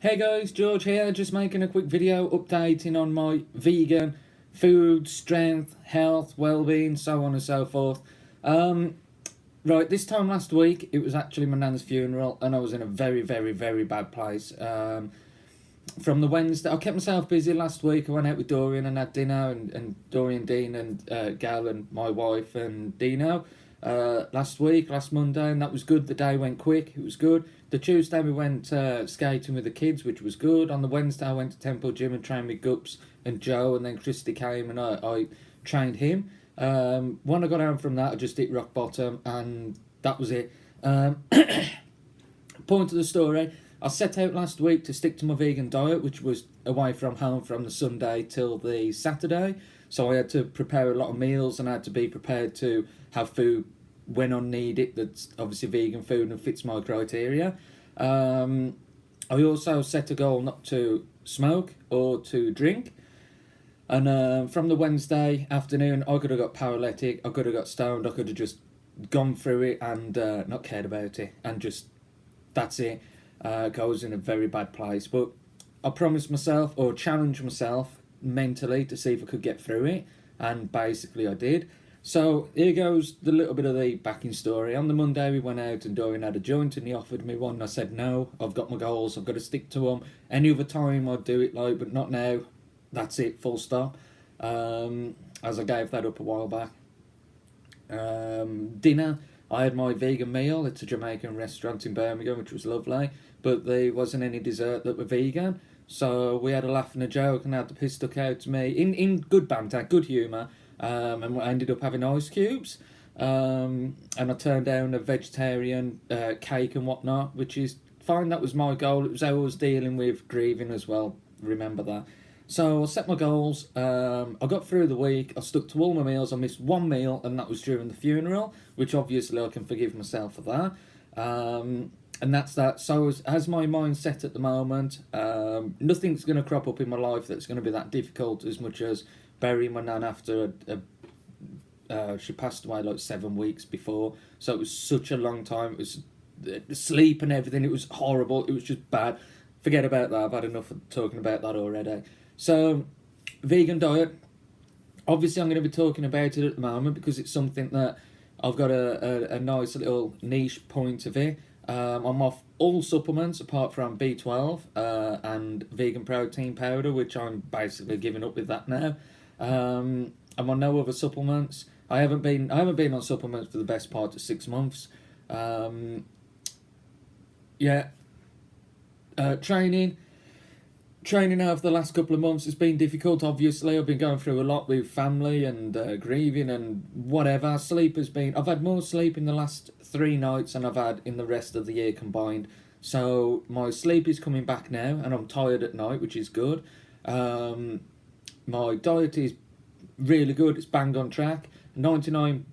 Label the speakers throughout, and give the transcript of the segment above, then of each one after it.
Speaker 1: Hey guys, George here, just making a quick video updating on my vegan food, strength, health, well-being, so on and so forth. Right, this time last week, it was actually my nan's funeral and I was in a very, very, very bad place. From the Wednesday, I kept myself busy last week. I went out with Dorian and had dinner, and Dorian, Dean and Gal and my wife and Dino last Monday, and that was good. The day went quick, it was good. The Tuesday we went skating with the kids, which was good. On the Wednesday I went to Temple Gym and trained with Gups and Joe, and then Christy came and I trained him. When I got home from that, I just hit rock bottom, and that was it. Point of the story, I set out last week to stick to my vegan diet, which was away from home from the Sunday till the Saturday. So I had to prepare a lot of meals, and I had to be prepared to have food when I need it that's obviously vegan food and fits my criteria. I also set a goal not to smoke or to drink. And from the Wednesday afternoon, I could have got paralytic, I could have got stoned, I could have just gone through it and not cared about it, and just that's it. I was in a very bad place, but I promised myself, or challenged myself mentally, to see if I could get through it, and basically I did. So here goes the little bit of the backing story. On the Monday we went out and Dorian had a joint and he offered me one. I said no, I've got my goals, I've got to stick to them. Any other time I'd do it, like, but not now. That's it, full stop. As I gave that up a while back. Dinner, I had my vegan meal. It's a Jamaican restaurant in Birmingham, which was lovely, but there wasn't any dessert that were vegan. So we had a laugh and a joke, and I had the piss stuck out to me in good banter, good humour, and I ended up having ice cubes. And I turned down a vegetarian cake and whatnot, which is fine. That was my goal. It was how I was dealing with grieving as well. Remember that. So I set my goals. I got through the week. I stuck to all my meals. I missed one meal, and that was during the funeral, which obviously I can forgive myself for that. And that's that. So as my mind's set at the moment, nothing's going to crop up in my life that's going to be that difficult, as much as burying my nan after she passed away like 7 weeks before. So it was such a long time. It was sleep and everything. It was horrible. It was just bad. Forget about that. I've had enough of talking about that already. So, vegan diet. Obviously, I'm going to be talking about it at the moment because it's something that I've got a nice little niche point of it. I'm off all supplements apart from B12 and vegan protein powder, which I'm basically giving up with that now. I'm on no other supplements. I haven't been on supplements for the best part of 6 months. Training over the last couple of months has been difficult. Obviously, I've been going through a lot with family and grieving and whatever. Sleep has been... I've had more sleep in the last 3 nights than I've had in the rest of the year combined. So my sleep is coming back now, and I'm tired at night, which is good. My diet is really good. It's bang on track. 99%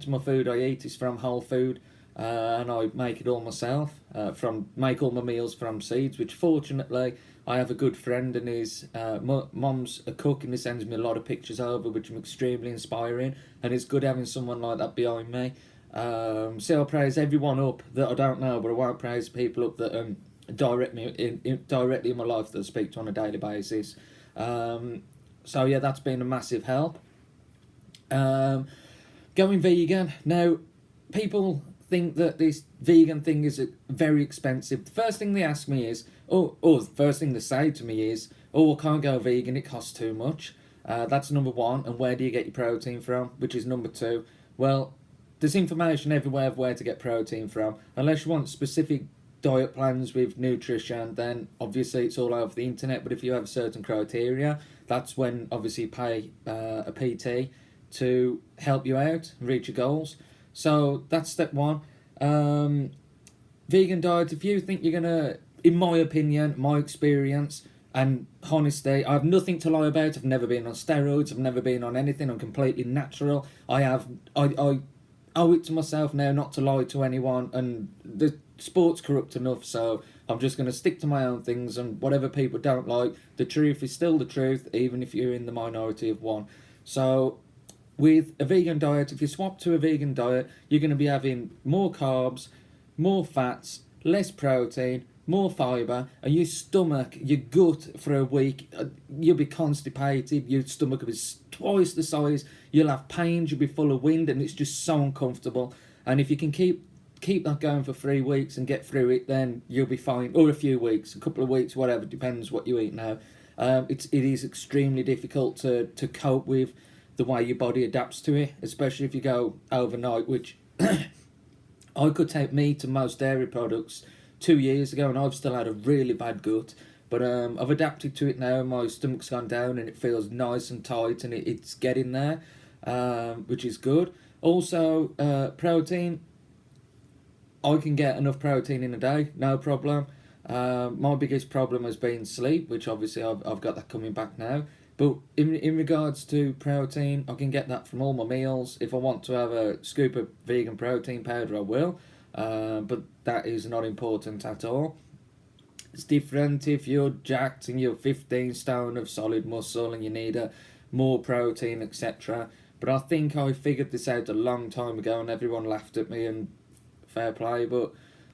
Speaker 1: of my food I eat is from whole food. And I make it all myself. Make all my meals from seeds, which fortunately I have a good friend, and his mom's a cook, and he sends me a lot of pictures over, which are extremely inspiring, and it's good having someone like that behind me. So I'll praise everyone up that I don't know, but I won't praise people up that directly in my life that I speak to on a daily basis. So yeah, that's been a massive help. Going vegan now, people think that this vegan thing is very expensive. The first thing they ask me is, the first thing they say to me is, I can't go vegan, it costs too much. That's number one. And where do you get your protein from? Which is number two. Well, there's information everywhere of where to get protein from. Unless you want specific diet plans with nutrition, then obviously it's all over the internet. But if you have certain criteria, that's when obviously you pay a PT to help you out and reach your goals. So that's step one. Vegan diet, if you think you're going to, in my opinion, my experience and honesty, I have nothing to lie about. I've never been on steroids. I've never been on anything. I'm completely natural. I owe it to myself now not to lie to anyone, and the sport's corrupt enough, so I'm just going to stick to my own things, and whatever people don't like, the truth is still the truth, even if you're in the minority of one. So with a vegan diet, if you swap to a vegan diet, you're going to be having more carbs, more fats, less protein, more fibre, and your stomach, your gut for a week, you'll be constipated, your stomach will be twice the size, you'll have pains, you'll be full of wind, and it's just so uncomfortable. And if you can keep that going for 3 weeks and get through it, then you'll be fine. Or a few weeks, a couple of weeks, whatever, depends what you eat now. It is extremely difficult to cope with the way your body adapts to it, especially if you go overnight, which I could take meat and most dairy products 2 years ago, and I've still had a really bad gut. But I've adapted to it now. My stomach's gone down, and it feels nice and tight, and it's getting there, which is good. Also, protein. I can get enough protein in a day, no problem. My biggest problem has been sleep, which obviously I've got that coming back now. But in regards to protein, I can get that from all my meals. If I want to have a scoop of vegan protein powder, I will. But that is not important at all. It's different if you're jacked and you're 15 stone of solid muscle and you need more protein, etc. But I think I figured this out a long time ago, and everyone laughed at me, and fair play. But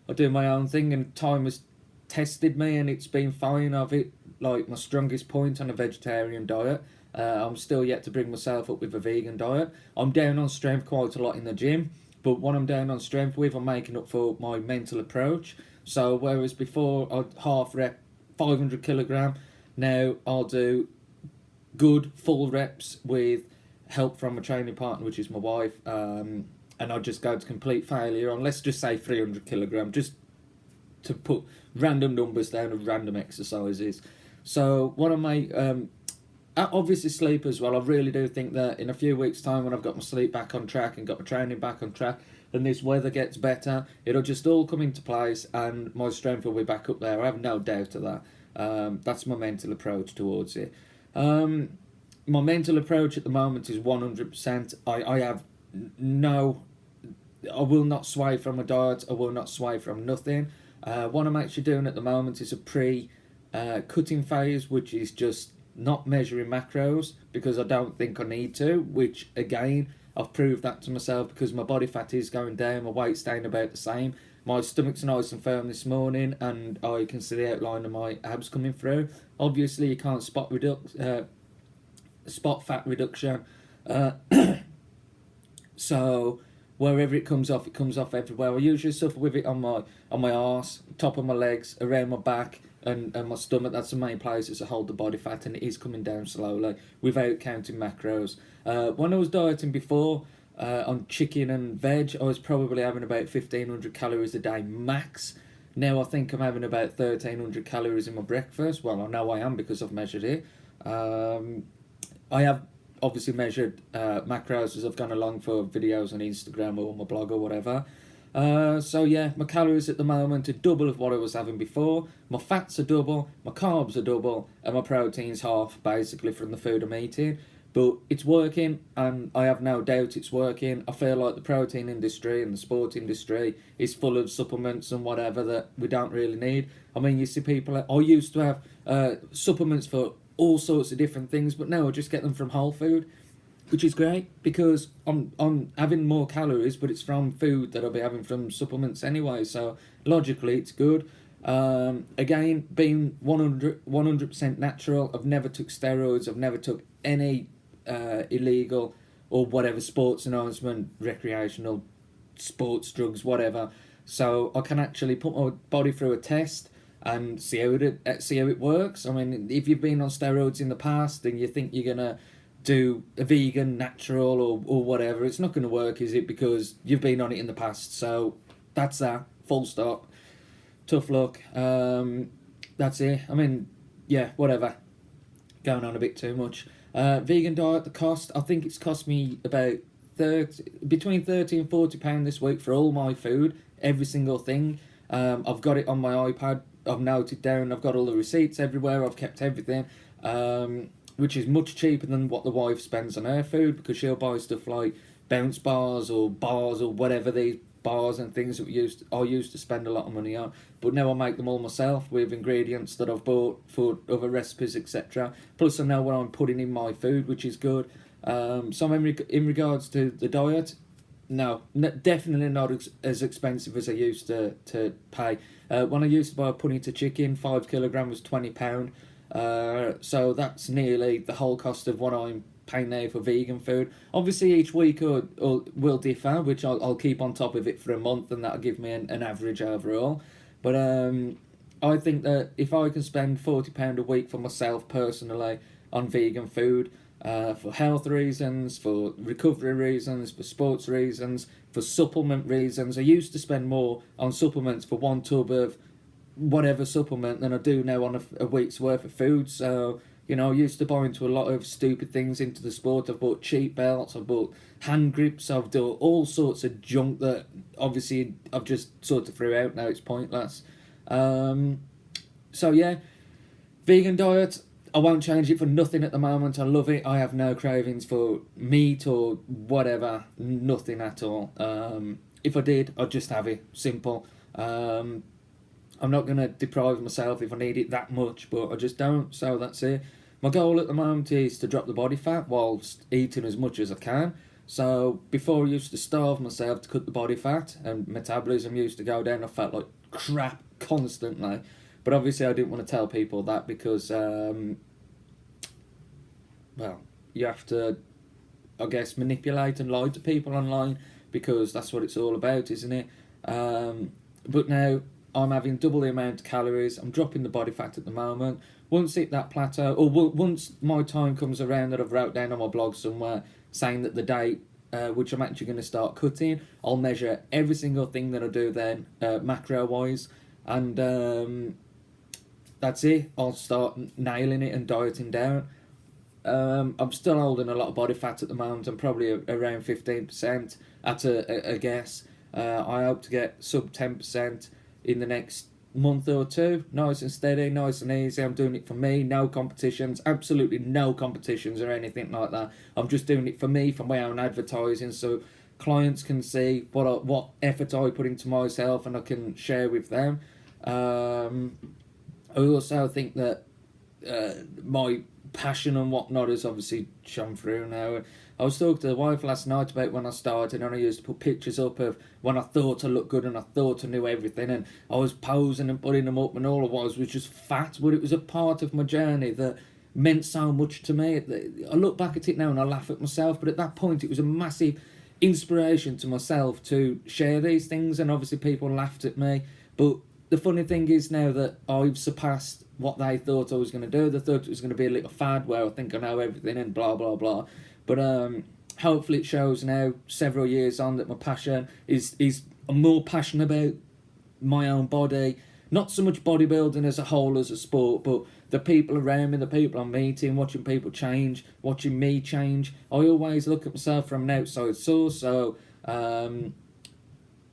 Speaker 1: I do my own thing, and time has tested me, and it's been fine. I've hit like my strongest point on a vegetarian diet. I'm still yet to bring myself up with a vegan diet. I'm down on strength quite a lot in the gym, but what I'm down on strength with, I'm making up for my mental approach. So whereas before I'd half rep 500 kilogram, now I'll do good full reps with help from a training partner, which is my wife, and I'll just go to complete failure on, let's just say 300 kilogram, just to put random numbers down of random exercises. So what I make, obviously sleep as well. I really do think that in a few weeks' time, when I've got my sleep back on track and got my training back on track, and this weather gets better, it'll just all come into place, and my strength will be back up there. I have no doubt of that. That's my mental approach towards it. My mental approach at the moment is 100%. I have no, I will not sway from a diet. I will not sway from nothing. What I'm actually doing at the moment is a cutting phase, which is just not measuring macros because I don't think I need to, which again, I've proved that to myself because my body fat is going down, my weight's staying about the same. My stomach's nice and firm this morning, and I can see the outline of my abs coming through. Obviously, you can't spot fat reduction. So wherever it comes off everywhere. I usually suffer with it on my arse, top of my legs, around my back, and my stomach. That's the main places that hold the body fat, and it is coming down slowly without counting macros. When I was dieting before, on chicken and veg, I was probably having about 1,500 calories a day max. Now I think I'm having about 1,300 calories in my breakfast. Well, I know I am because I've measured it. I have obviously measured macros as I've gone along for videos on Instagram or my blog or whatever. So yeah, my calories at the moment are double of what I was having before. My fats are double, my carbs are double, and my protein's half, basically, from the food I'm eating. But it's working, and I have no doubt it's working. I feel like the protein industry and the sport industry is full of supplements and whatever that we don't really need. I mean, you see people, I used to have supplements for all sorts of different things, but now I just get them from whole food, which is great because I'm having more calories, but it's from food that I'll be having from supplements anyway, so logically it's good. Again, being 100% natural, I've never took steroids, I've never took any illegal or whatever sports enhancement, recreational sports drugs, whatever, so I can actually put my body through a test and see how it works. I mean, if you've been on steroids in the past and you think you're gonna do a vegan, natural, or whatever, it's not gonna work, is it? Because you've been on it in the past. So that's that. Full stop. Tough luck. That's it. I mean, yeah, whatever. Going on a bit too much. Vegan diet, the cost, I think it's cost me about between £30 and £40 this week for all my food, every single thing. I've got it on my iPad. I've noted down, I've got all the receipts everywhere, I've kept everything, which is much cheaper than what the wife spends on her food, because she'll buy stuff like bounce bars or whatever, these bars and things that I used to spend a lot of money on, but now I make them all myself with ingredients that I've bought for other recipes, etc. Plus I know what I'm putting in my food, which is good. So in regards to the diet, No, definitely not as expensive as I used to pay. When I used to buy a punny to chicken, 5 kilograms was £20. So that's nearly the whole cost of what I'm paying now for vegan food. Obviously, each week will differ, which I'll keep on top of it for a month, and that'll give me an average overall. But I think that if I can spend £40 a week for myself personally on vegan food, for health reasons, for recovery reasons, for sports reasons, for supplement reasons. I used to spend more on supplements for one tub of whatever supplement than I do now on a week's worth of food. So, I used to buy into a lot of stupid things into the sport. I've bought cheap belts, I've bought hand grips, I've done all sorts of junk that obviously I've just sort of threw out now, it's pointless. So, yeah, vegan diet. I won't change it for nothing at the moment. I love it. I have no cravings for meat or whatever. Nothing at all. If I did, I'd just have it. Simple. I'm not going to deprive myself if I need it that much, but I just don't. So that's it. My goal at the moment is to drop the body fat whilst eating as much as I can. So before I used to starve myself to cut the body fat and metabolism used to go down. I felt like crap constantly. But obviously I didn't want to tell people that because, you have to, I guess, manipulate and lie to people online because that's what it's all about, isn't it? But now I'm having double the amount of calories. I'm dropping the body fat at the moment. Once hit that plateau, or once my time comes around that I've wrote down on my blog somewhere saying that the date which I'm actually going to start cutting, I'll measure every single thing that I do then, macro-wise, and that's it. I'll start nailing it and dieting down. I'm still holding a lot of body fat at the moment. I'm probably around 15% at a guess. I hope to get sub 10% in the next month or two. Nice and steady, nice and easy. I'm doing it for me. No competitions. Absolutely no competitions or anything like that. I'm just doing it for me, for my own advertising, so clients can see what effort I put into myself and I can share with them. I also think that my passion and whatnot has obviously shone through now. I was talking to the wife last night about when I started, and I used to put pictures up of when I thought I looked good and I thought I knew everything, and I was posing and putting them up, and all I was just fat, but it was a part of my journey that meant so much to me. I look back at it now and I laugh at myself, but at that point it was a massive inspiration to myself to share these things, and obviously people laughed at me, but the funny thing is now that I've surpassed what they thought I was going to do. They thought it was going to be a little fad where I think I know everything and blah, blah, blah. But hopefully it shows now, several years on, that my passion is I'm more passionate about my own body. Not so much bodybuilding as a whole as a sport, but the people around me, the people I'm meeting, watching people change, watching me change. I always look at myself from an outside source, so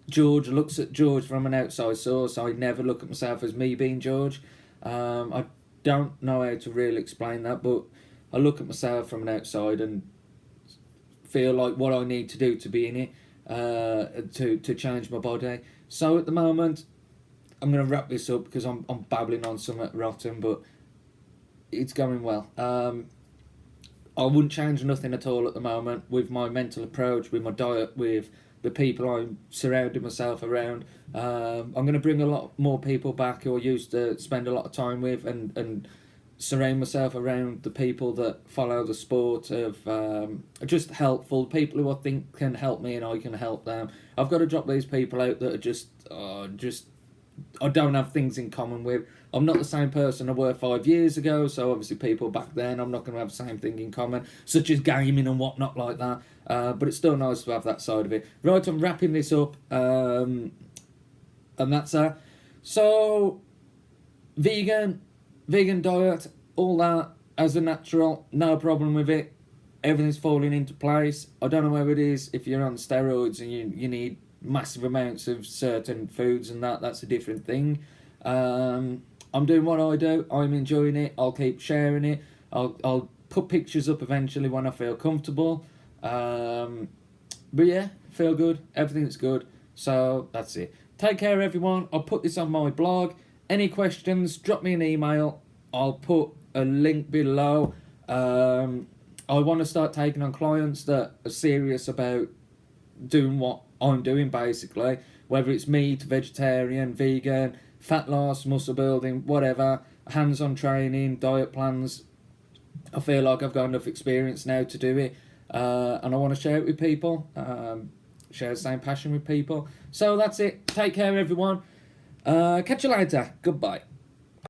Speaker 1: George looks at George from an outside source. I never look at myself as me being George. I don't know how to really explain that, but I look at myself from an outside and feel like what I need to do to be in it, to change my body. So at the moment, I'm going to wrap this up because I'm babbling on something rotten, but it's going well. I wouldn't change nothing at all at the moment with my mental approach, with my diet, with the people I'm surrounding myself around. I'm going to bring a lot more people back who I used to spend a lot of time with, and surround myself around the people that follow the sport of just helpful people who I think can help me and I can help them. I've got to drop these people out that are just I don't have things in common with. I'm not the same person I were 5 years ago, so obviously people back then I'm not going to have the same thing in common, such as gaming and whatnot like that. But it's still nice to have that side of it. Right, I'm wrapping this up, and that's that. So, vegan diet, all that as a natural, no problem with it. Everything's falling into place. I don't know where it is if you're on steroids and you need massive amounts of certain foods and that's a different thing. I'm doing what I do. I'm enjoying it. I'll keep sharing it. I'll put pictures up eventually when I feel comfortable. But yeah, feel good. Everything's good. So that's it. Take care, everyone. I'll put this on my blog. Any questions, drop me an email. I'll put a link below. I want to start taking on clients that are serious about doing what I'm doing basically, whether it's meat, vegetarian, vegan, fat loss, muscle building, whatever, hands-on training, diet plans. I feel like I've got enough experience now to do it, and I want to share it with people, share the same passion with people. So that's it. Take care, everyone. Catch you later. Goodbye.